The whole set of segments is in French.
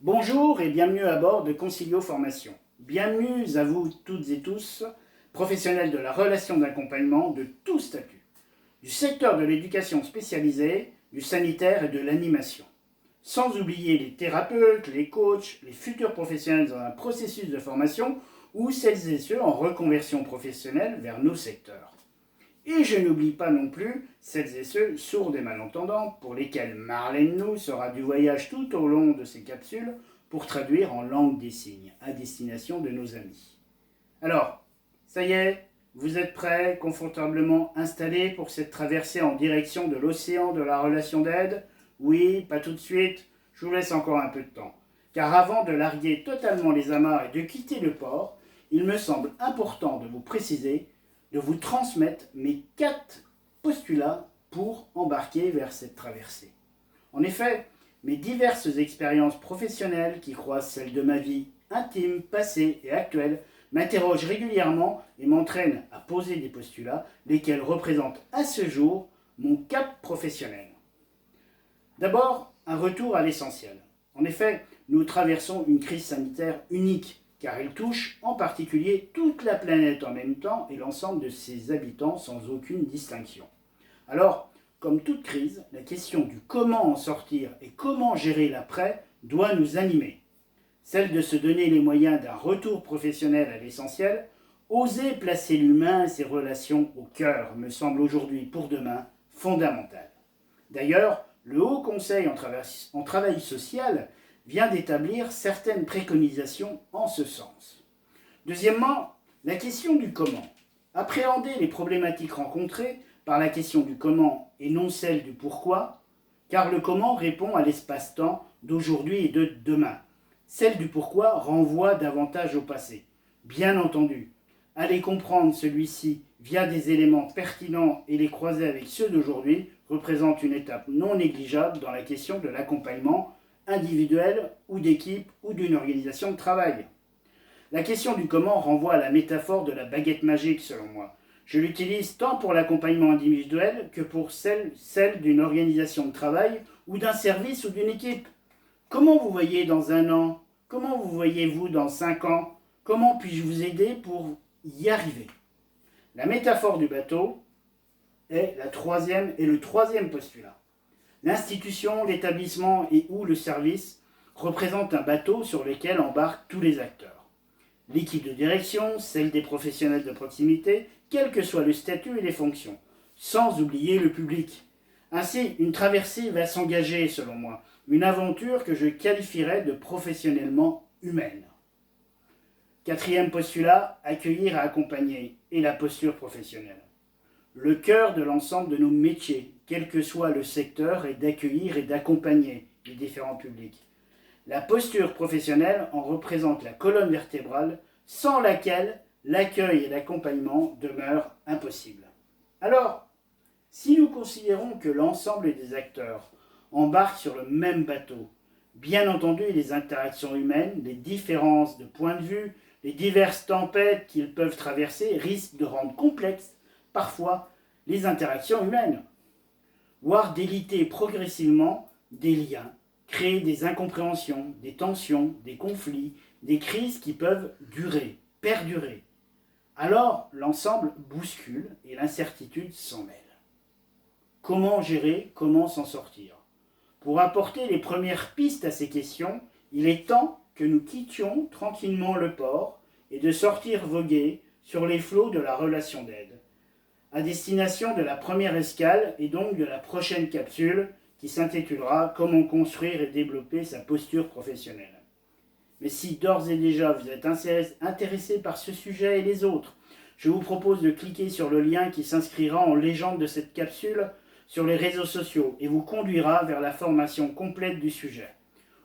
Bonjour et bienvenue à bord de Concilio Formation. Bienvenue à vous toutes et tous, professionnels de la relation d'accompagnement de tout statut, du secteur de l'éducation spécialisée, du sanitaire et de l'animation. Sans oublier les thérapeutes, les coachs, les futurs professionnels dans un processus de formation ou celles et ceux en reconversion professionnelle vers nos secteurs. Et je n'oublie pas non plus celles et ceux sourds et malentendants pour lesquels Marlène Nou sera du voyage tout au long de ces capsules pour traduire en langue des signes à destination de nos amis. Alors, ça y est, vous êtes prêts, confortablement installés pour cette traversée en direction de l'océan de la relation d'aide? Oui, pas tout de suite, je vous laisse encore un peu de temps. Car avant de larguer totalement les amarres et de quitter le port, il me semble important de vous préciser, de vous transmettre mes 4 postulats pour embarquer vers cette traversée. En effet, mes diverses expériences professionnelles qui croisent celles de ma vie intime, passée et actuelle m'interrogent régulièrement et m'entraînent à poser des postulats, lesquels représentent à ce jour mon cap professionnel. D'abord, un retour à l'essentiel. En effet, nous traversons une crise sanitaire unique car elle touche en particulier toute la planète en même temps et l'ensemble de ses habitants sans aucune distinction. Alors, comme toute crise, la question du comment en sortir et comment gérer l'après doit nous animer. Celle de se donner les moyens d'un retour professionnel à l'essentiel, oser placer l'humain et ses relations au cœur me semble aujourd'hui pour demain fondamental. D'ailleurs, le Haut Conseil en travail social vient d'établir certaines préconisations en ce sens. Deuxièmement, la question du comment. Appréhender les problématiques rencontrées par la question du comment et non celle du pourquoi, car le comment répond à l'espace-temps d'aujourd'hui et de demain. Celle du pourquoi renvoie davantage au passé. Bien entendu, aller comprendre celui-ci via des éléments pertinents et les croiser avec ceux d'aujourd'hui représente une étape non négligeable dans la question de l'accompagnement individuel ou d'équipe ou d'une organisation de travail. La question du comment renvoie à la métaphore de la baguette magique selon moi. Je l'utilise tant pour l'accompagnement individuel que pour celle d'une organisation de travail ou d'un service ou d'une équipe. Comment vous voyez dans 1 an? Comment vous voyez-vous dans 5 ans? Comment puis-je vous aider pour y arriver? La métaphore du bateau est le troisième postulat. L'institution, l'établissement et ou le service représentent un bateau sur lequel embarquent tous les acteurs. L'équipe de direction, celle des professionnels de proximité, quel que soit le statut et les fonctions, sans oublier le public. Ainsi, une traversée va s'engager, selon moi, une aventure que je qualifierais de professionnellement humaine. 4e postulat, accueillir et accompagner, et la posture professionnelle. Le cœur de l'ensemble de nos métiers, quel que soit le secteur, est d'accueillir et d'accompagner les différents publics. La posture professionnelle en représente la colonne vertébrale, sans laquelle l'accueil et l'accompagnement demeurent impossibles. Alors, si nous considérons que l'ensemble des acteurs embarquent sur le même bateau, bien entendu les interactions humaines, les différences de point de vue, les diverses tempêtes qu'ils peuvent traverser risquent de rendre complexes parfois les interactions humaines, voire d'éliter progressivement des liens, créer des incompréhensions, des tensions, des conflits, des crises qui peuvent durer, perdurer. Alors l'ensemble bouscule et l'incertitude s'en mêle. Comment gérer, comment s'en sortir? Pour apporter les premières pistes à ces questions, il est temps que nous quittions tranquillement le port et de sortir voguer sur les flots de la relation d'aide, à destination de la première escale et donc de la prochaine capsule qui s'intitulera « Comment construire et développer sa posture professionnelle ». Mais si d'ores et déjà vous êtes intéressé par ce sujet et les autres, je vous propose de cliquer sur le lien qui s'inscrira en légende de cette capsule sur les réseaux sociaux et vous conduira vers la formation complète du sujet.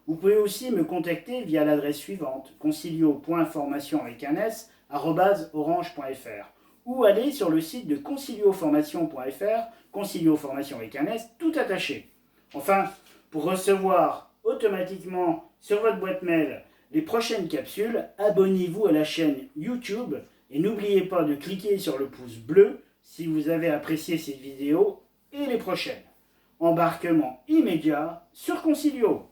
Vous pouvez aussi me contacter via l'adresse suivante concilio.formation@orange.fr ou aller sur le site de concilioformation.fr, concilioformation avec un S, tout attaché. Enfin, pour recevoir automatiquement sur votre boîte mail les prochaines capsules, abonnez-vous à la chaîne YouTube et n'oubliez pas de cliquer sur le pouce bleu si vous avez apprécié cette vidéo et les prochaines. Embarquement immédiat sur Concilio.